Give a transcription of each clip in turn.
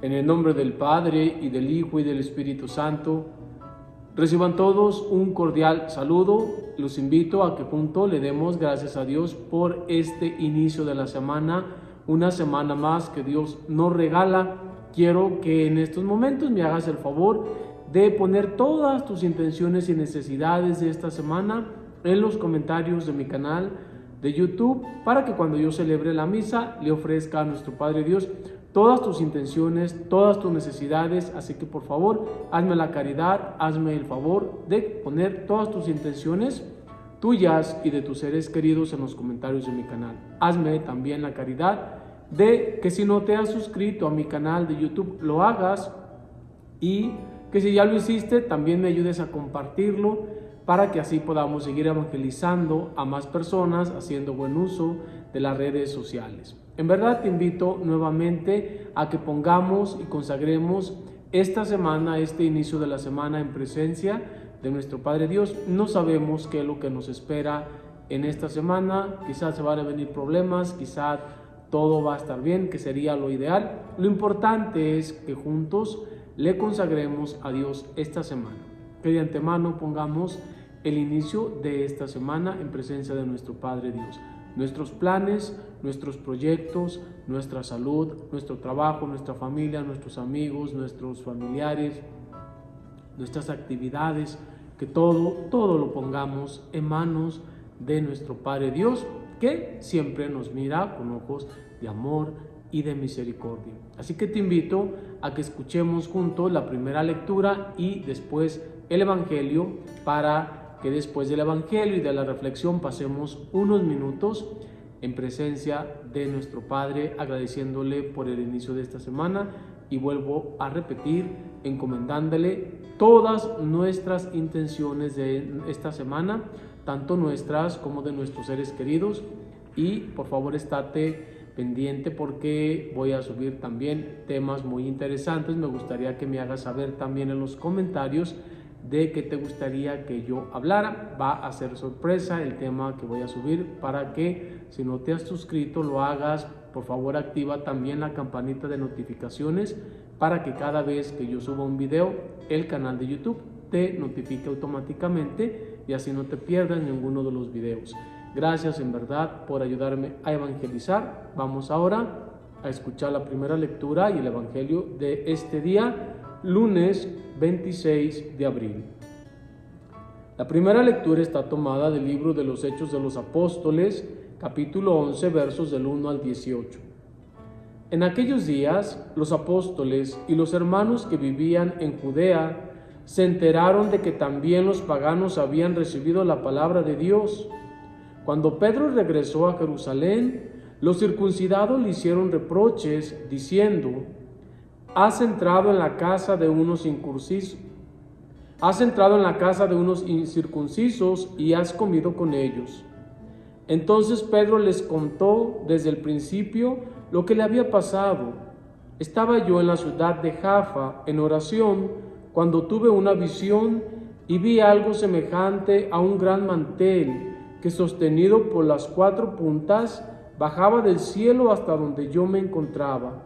En el nombre del Padre, y del Hijo, y del Espíritu Santo, reciban todos un cordial saludo. Los invito a que juntos le demos gracias a Dios por este inicio de la semana, una semana más que Dios nos regala. Quiero que en estos momentos me hagas el favor de poner todas tus intenciones y necesidades de esta semana en los comentarios de mi canal de YouTube, para que cuando yo celebre la misa le ofrezca a nuestro Padre Dios todas tus intenciones, todas tus necesidades. Así que por favor, hazme la caridad, hazme el favor de poner todas tus intenciones tuyas y de tus seres queridos en los comentarios de mi canal. Hazme también la caridad de que si no te has suscrito a mi canal de YouTube, lo hagas, y que si ya lo hiciste, también me ayudes a compartirlo, para que así podamos seguir evangelizando a más personas, haciendo buen uso de las redes sociales. En verdad te invito nuevamente a que pongamos y consagremos esta semana, este inicio de la semana, en presencia de nuestro Padre Dios. No sabemos qué es lo que nos espera en esta semana. Quizás se van a venir problemas, quizás todo va a estar bien, que sería lo ideal. Lo importante es que juntos le consagremos a Dios esta semana. Que de antemano pongamos el inicio de esta semana en presencia de nuestro Padre Dios. Nuestros planes, nuestros proyectos, nuestra salud, nuestro trabajo, nuestra familia, nuestros amigos, nuestros familiares, nuestras actividades, que todo lo pongamos en manos de nuestro Padre Dios, que siempre nos mira con ojos de amor y de misericordia. Así que te invito a que escuchemos juntos la primera lectura y después el Evangelio, para que después del Evangelio y de la reflexión pasemos unos minutos en presencia de nuestro Padre, agradeciéndole por el inicio de esta semana, y vuelvo a repetir, encomendándole todas nuestras intenciones de esta semana, tanto nuestras como de nuestros seres queridos. Y por favor, estate pendiente, porque voy a subir también temas muy interesantes. Me gustaría que me hagas saber también en los comentarios de qué te gustaría que yo hablara. Va a ser sorpresa el tema que voy a subir, para que si no te has suscrito lo hagas. Por favor, activa también la campanita de notificaciones, para que cada vez que yo suba un video, el canal de YouTube te notifique automáticamente y así no te pierdas ninguno de los videos. Gracias en verdad por ayudarme a evangelizar. Vamos ahora a escuchar la primera lectura y el Evangelio de este día, lunes 26 de abril. La primera lectura está tomada del libro de los Hechos de los Apóstoles, capítulo 11, versos del 1 al 18. En aquellos días, los apóstoles y los hermanos que vivían en Judea se enteraron de que también los paganos habían recibido la palabra de Dios. Cuando Pedro regresó a Jerusalén, los circuncidados le hicieron reproches, diciendo: Has entrado en la casa de unos incircuncisos y has comido con ellos. Entonces Pedro les contó desde el principio lo que le había pasado. Estaba yo en la ciudad de Jaffa en oración, cuando tuve una visión y vi algo semejante a un gran mantel que, sostenido por las 4 puntas, bajaba del cielo hasta donde yo me encontraba.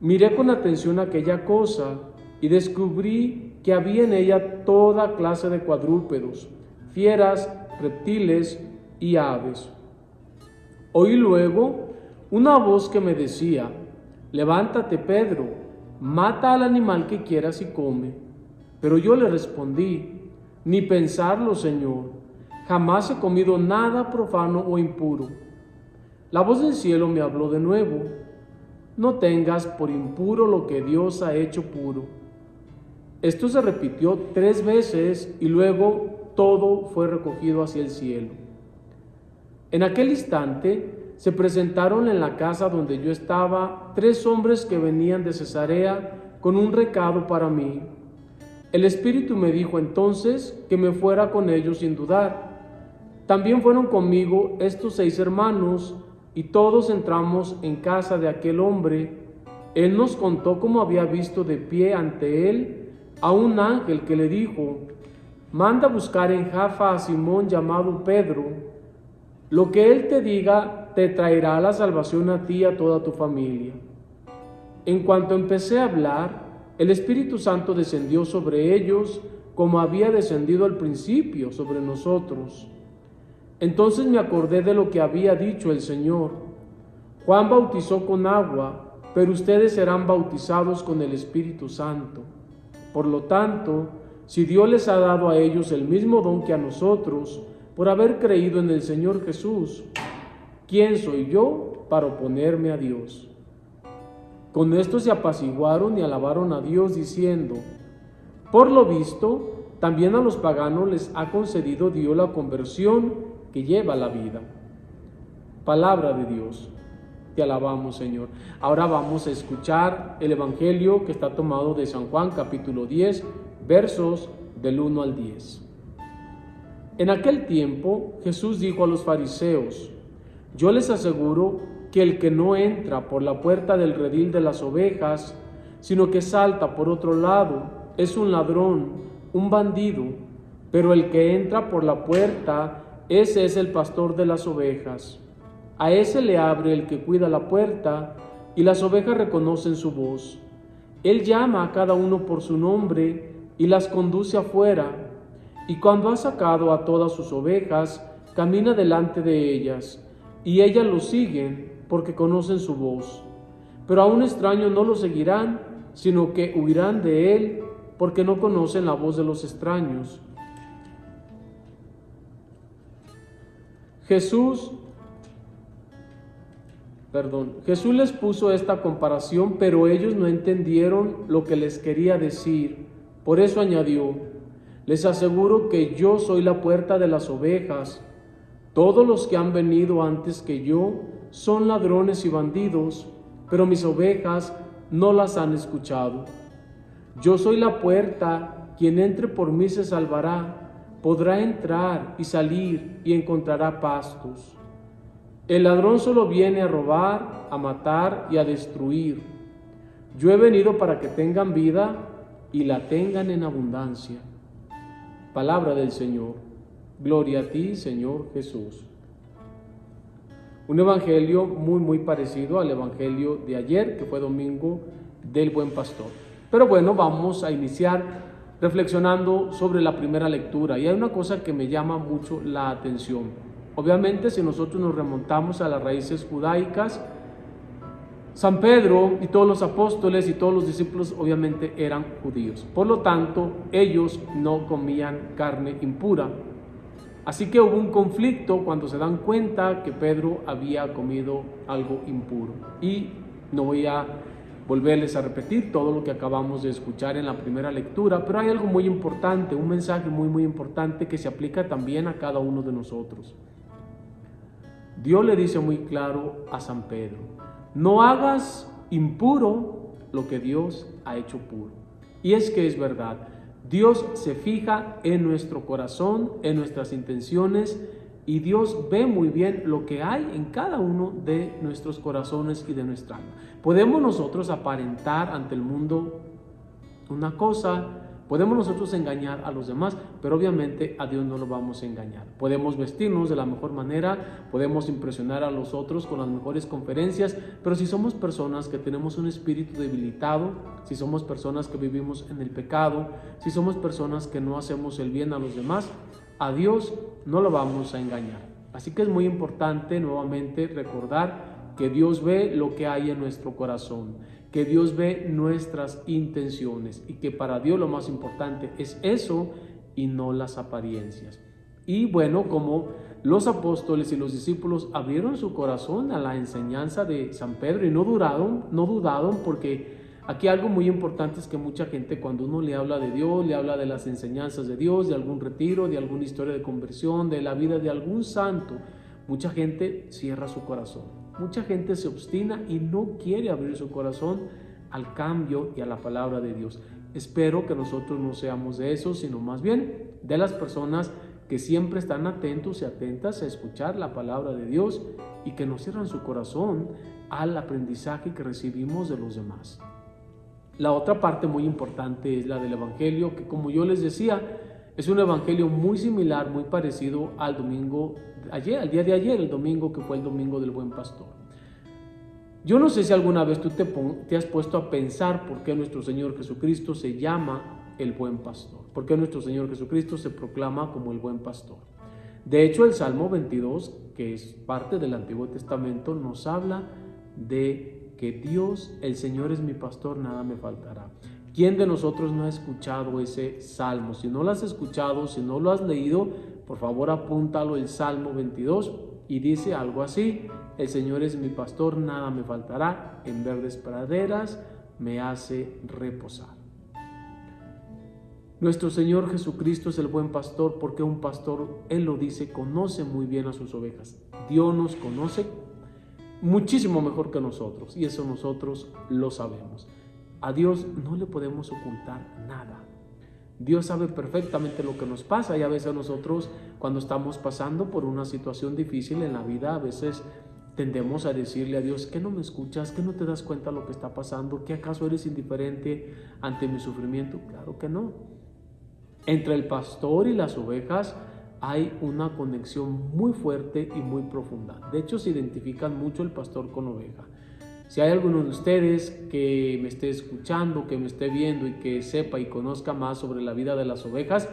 Miré con atención aquella cosa y descubrí que había en ella toda clase de cuadrúpedos, fieras, reptiles y aves. Oí luego una voz que me decía: Levántate, Pedro, mata al animal que quieras y come. Pero yo le respondí: Ni pensarlo, Señor, jamás he comido nada profano o impuro. La voz del cielo me habló de nuevo: No tengas por impuro lo que Dios ha hecho puro. Esto se repitió 3 veces y luego todo fue recogido hacia el cielo. En aquel instante se presentaron en la casa donde yo estaba 3 hombres que venían de Cesarea con un recado para mí. El Espíritu me dijo entonces que me fuera con ellos sin dudar. También fueron conmigo estos 6 hermanos, y todos entramos en casa de aquel hombre. Él nos contó cómo había visto de pie ante él a un ángel que le dijo: Manda buscar en Jaffa a Simón llamado Pedro. Lo que él te diga te traerá la salvación a ti y a toda tu familia. En cuanto empecé a hablar, el Espíritu Santo descendió sobre ellos como había descendido al principio sobre nosotros. Entonces me acordé de lo que había dicho el Señor: Juan bautizó con agua, pero ustedes serán bautizados con el Espíritu Santo. Por lo tanto, si Dios les ha dado a ellos el mismo don que a nosotros, por haber creído en el Señor Jesús, ¿quién soy yo para oponerme a Dios? Con esto se apaciguaron y alabaron a Dios diciendo: por lo visto, también a los paganos les ha concedido Dios la conversión que lleva a la vida. Palabra de Dios. Te alabamos, Señor. Ahora vamos a escuchar el Evangelio que está tomado de San Juan, capítulo 10, versos del 1 al 10. En aquel tiempo, Jesús dijo a los fariseos: yo les aseguro que el que no entra por la puerta del redil de las ovejas, sino que salta por otro lado, es un ladrón, un bandido. Pero el que entra por la puerta, ese es el pastor de las ovejas. A ese le abre el que cuida la puerta, y las ovejas reconocen su voz. Él llama a cada uno por su nombre y las conduce afuera, y cuando ha sacado a todas sus ovejas, camina delante de ellas, y ellas lo siguen porque conocen su voz. Pero a un extraño no lo seguirán, sino que huirán de él, porque no conocen la voz de los extraños. Jesús les puso esta comparación, pero ellos no entendieron lo que les quería decir. Por eso añadió: les aseguro que yo soy la puerta de las ovejas. Todos los que han venido antes que yo son ladrones y bandidos, pero mis ovejas no las han escuchado. Yo soy la puerta, quien entre por mí se salvará, podrá entrar y salir y encontrará pastos. El ladrón solo viene a robar, a matar y a destruir. Yo he venido para que tengan vida y la tengan en abundancia. Palabra del Señor. Gloria a ti, Señor Jesús. Un evangelio muy parecido al evangelio de ayer, que fue domingo del Buen Pastor. Pero bueno, vamos a iniciar reflexionando sobre la primera lectura. Y hay una cosa que me llama mucho la atención. Obviamente, si nosotros nos remontamos a las raíces judaicas, San Pedro y todos los apóstoles y todos los discípulos obviamente eran judíos. Por lo tanto, ellos no comían carne impura. Así que hubo un conflicto cuando se dan cuenta que Pedro había comido algo impuro. Y no voy a volverles a repetir todo lo que acabamos de escuchar en la primera lectura, pero hay algo muy importante, un mensaje muy importante que se aplica también a cada uno de nosotros. Dios le dice muy claro a San Pedro: no hagas impuro lo que Dios ha hecho puro. Y es que es verdad, Dios se fija en nuestro corazón, en nuestras intenciones, y Dios ve muy bien lo que hay en cada uno de nuestros corazones y de nuestra alma. Podemos nosotros aparentar ante el mundo una cosa, podemos nosotros engañar a los demás, pero obviamente a Dios no lo vamos a engañar. Podemos vestirnos de la mejor manera, podemos impresionar a los otros con las mejores conferencias, pero si somos personas que tenemos un espíritu debilitado, si somos personas que vivimos en el pecado, si somos personas que no hacemos el bien a los demás, a Dios no lo vamos a engañar. Así que es muy importante nuevamente recordar que Dios ve lo que hay en nuestro corazón, que Dios ve nuestras intenciones y que para Dios lo más importante es eso y no las apariencias. Y bueno, como los apóstoles y los discípulos abrieron su corazón a la enseñanza de San Pedro y no dudaron, porque aquí algo muy importante es que mucha gente, cuando uno le habla de Dios, le habla de las enseñanzas de Dios, de algún retiro, de alguna historia de conversión, de la vida de algún santo, mucha gente cierra su corazón. Mucha gente se obstina y no quiere abrir su corazón al cambio y a la palabra de Dios. Espero que nosotros no seamos de esos, sino más bien de las personas que siempre están atentos y atentas a escuchar la palabra de Dios y que no cierran su corazón al aprendizaje que recibimos de los demás. La otra parte muy importante es la del Evangelio, que como yo les decía, es un Evangelio muy similar, muy parecido al día de ayer, el domingo que fue el domingo del Buen Pastor. Yo no sé si alguna vez tú te has puesto a pensar por qué nuestro Señor Jesucristo se llama el buen pastor, por qué nuestro Señor Jesucristo se proclama como el buen pastor. De hecho, el Salmo 22, que es parte del Antiguo Testamento, nos habla de que Dios, el Señor es mi pastor, nada me faltará. ¿Quién de nosotros no ha escuchado ese salmo? Si no lo has escuchado, si no lo has leído, por favor apúntalo, el Salmo 22, y dice algo así: el Señor es mi pastor, nada me faltará, en verdes praderas me hace reposar. Nuestro Señor Jesucristo es el buen pastor porque un pastor, Él lo dice, conoce muy bien a sus ovejas. Dios nos conoce muchísimo mejor que nosotros, y eso nosotros lo sabemos. A Dios no le podemos ocultar nada. Dios sabe perfectamente lo que nos pasa, y a veces nosotros, cuando estamos pasando por una situación difícil en la vida, a veces tendemos a decirle a Dios: ¿qué no me escuchas? ¿Qué no te das cuenta de lo que está pasando? ¿Qué acaso eres indiferente ante mi sufrimiento? Claro que no. Entre el pastor y las ovejas hay una conexión muy fuerte y muy profunda. De hecho, se identifican mucho el pastor con oveja. Si hay alguno de ustedes que me esté escuchando, que me esté viendo y que sepa y conozca más sobre la vida de las ovejas,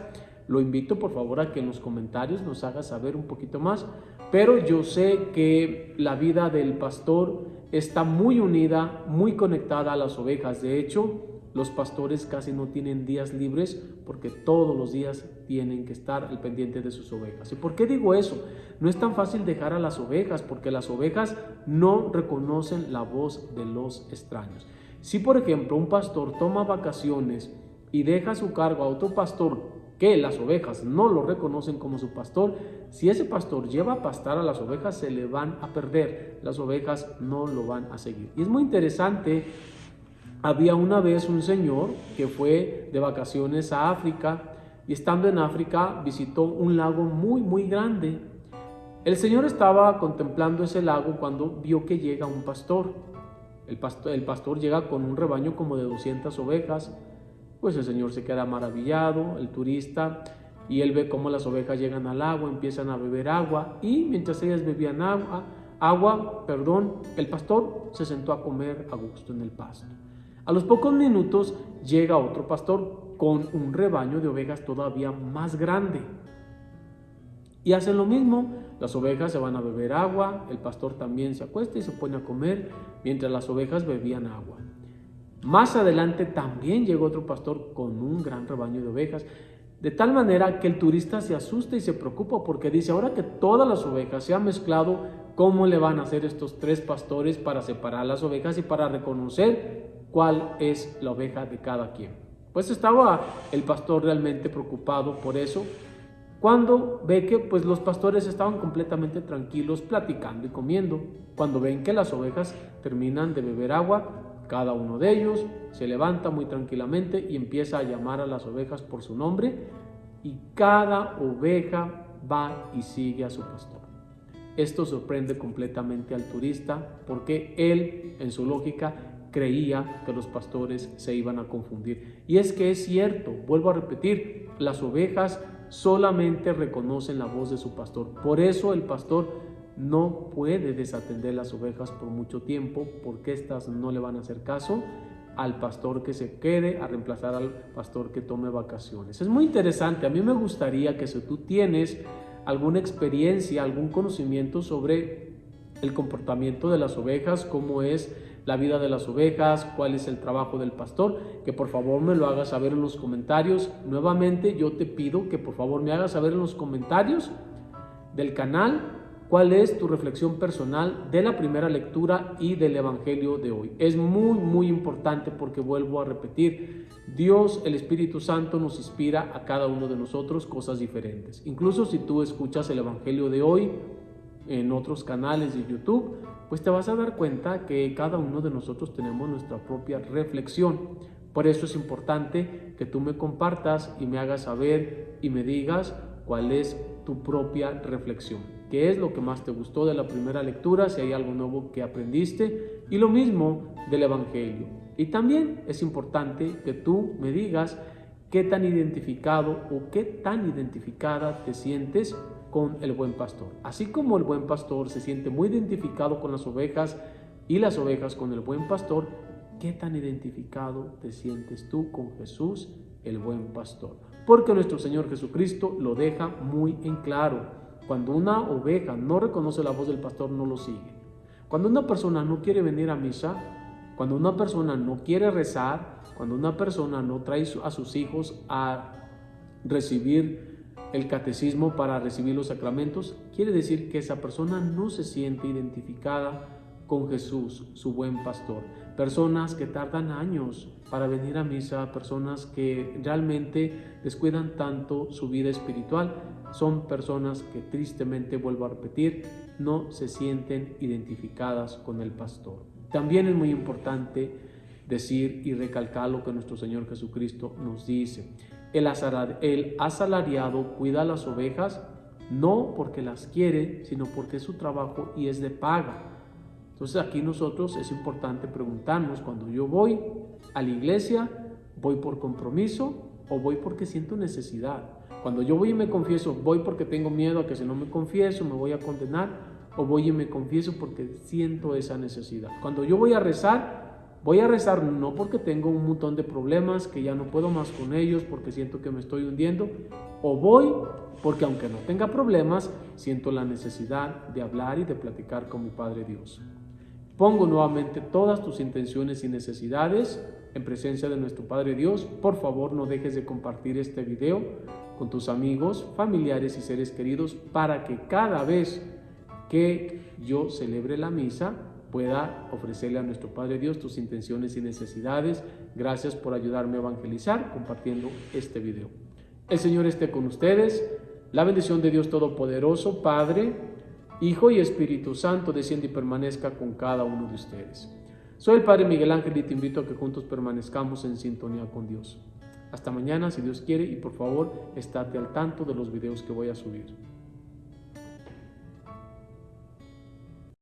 lo invito por favor a que en los comentarios nos haga saber un poquito más. Pero yo sé que la vida del pastor está muy unida, muy conectada a las ovejas. De hecho, los pastores casi no tienen días libres porque todos los días tienen que estar al pendiente de sus ovejas. ¿Y por qué digo eso? No es tan fácil dejar a las ovejas porque las ovejas no reconocen la voz de los extraños. Si por ejemplo un pastor toma vacaciones y deja su cargo a otro pastor que las ovejas no lo reconocen como su pastor, si ese pastor lleva a pastar a las ovejas, se le van a perder. Las ovejas no lo van a seguir. Y es muy interesante. Había una vez un señor que fue de vacaciones a África, y estando en África visitó un lago muy grande. El señor estaba contemplando ese lago cuando vio que llega un pastor. El pastor llega con un rebaño como de 200 ovejas. Pues el señor se queda maravillado, el turista, y él ve cómo las ovejas llegan al agua, empiezan a beber agua, y mientras ellas bebían el pastor se sentó a comer a gusto en el pasto. A los pocos minutos llega otro pastor con un rebaño de ovejas todavía más grande. Y hacen lo mismo, las ovejas se van a beber agua, el pastor también se acuesta y se pone a comer mientras las ovejas bebían agua. Más adelante también llegó otro pastor con un gran rebaño de ovejas, de tal manera que el turista se asusta y se preocupa porque dice: ahora que todas las ovejas se han mezclado, ¿cómo le van a hacer estos tres pastores para separar las ovejas y para reconocer cuál es la oveja de cada quien? Pues estaba el pastor realmente preocupado por eso, cuando ve que pues los pastores estaban completamente tranquilos, platicando y comiendo. Cuando ven que las ovejas terminan de beber agua, cada uno de ellos se levanta muy tranquilamente y empieza a llamar a las ovejas por su nombre, y cada oveja va y sigue a su pastor. Esto sorprende completamente al turista porque él, en su lógica, creía que los pastores se iban a confundir. Y es que es cierto, vuelvo a repetir, las ovejas solamente reconocen la voz de su pastor. Por eso el pastor no puede desatender las ovejas por mucho tiempo, porque éstas no le van a hacer caso al pastor que se quede a reemplazar al pastor que tome vacaciones. Es muy interesante. A mí me gustaría que si tú tienes alguna experiencia, algún conocimiento sobre el comportamiento de las ovejas, cómo es la vida de las ovejas, cuál es el trabajo del pastor, que por favor me lo hagas saber en los comentarios. Nuevamente yo te pido que por favor me hagas saber en los comentarios del canal cuál es tu reflexión personal de la primera lectura y del evangelio de hoy. Es muy importante porque, vuelvo a repetir, Dios, el Espíritu Santo, nos inspira a cada uno de nosotros cosas diferentes. Incluso si tú escuchas el evangelio de hoy en otros canales de YouTube, pues te vas a dar cuenta que cada uno de nosotros tenemos nuestra propia reflexión. Por eso es importante que tú me compartas y me hagas saber y me digas cuál es tu propia reflexión. ¿Qué es lo que más te gustó de la primera lectura? Si hay algo nuevo que aprendiste, y lo mismo del evangelio. Y también es importante que tú me digas qué tan identificado o qué tan identificada te sientes con el buen pastor. Así como el buen pastor se siente muy identificado con las ovejas, y las ovejas con el buen pastor, ¿qué tan identificado te sientes tú con Jesús, el buen pastor? Porque nuestro Señor Jesucristo lo deja muy en claro. Cuando una oveja no reconoce la voz del pastor, no lo sigue. Cuando una persona no quiere venir a misa, cuando una persona no quiere rezar, cuando una persona no trae a sus hijos a recibir el catecismo para recibir los sacramentos, quiere decir que esa persona no se siente identificada con Jesús, su buen pastor. Personas que tardan años para venir a misa, personas que realmente descuidan tanto su vida espiritual, son personas que tristemente, vuelvo a repetir, no se sienten identificadas con el pastor. También es muy importante decir y recalcar lo que nuestro Señor Jesucristo nos dice. El asalariado cuida a las ovejas no porque las quiere, sino porque es su trabajo y es de paga. Entonces aquí nosotros es importante preguntarnos, cuando yo voy a la iglesia, ¿voy por compromiso o voy porque siento necesidad? Cuando yo voy y me confieso, ¿voy porque tengo miedo a que si no me confieso me voy a condenar? ¿O voy y me confieso porque siento esa necesidad? Cuando yo voy a rezar no porque tengo un montón de problemas que ya no puedo más con ellos, porque siento que me estoy hundiendo, o voy porque aunque no tenga problemas, siento la necesidad de hablar y de platicar con mi Padre Dios. Pongo nuevamente todas tus intenciones y necesidades en presencia de nuestro Padre Dios. Por favor, no dejes de compartir este video con tus amigos, familiares y seres queridos para que cada vez que yo celebre la misa pueda ofrecerle a nuestro Padre Dios tus intenciones y necesidades. Gracias por ayudarme a evangelizar compartiendo este video. El Señor esté con ustedes. La bendición de Dios Todopoderoso, Padre, Hijo y Espíritu Santo, descienda y permanezca con cada uno de ustedes. Soy el Padre Miguel Ángel y te invito a que juntos permanezcamos en sintonía con Dios. Hasta mañana, si Dios quiere, y por favor, estate al tanto de los videos que voy a subir.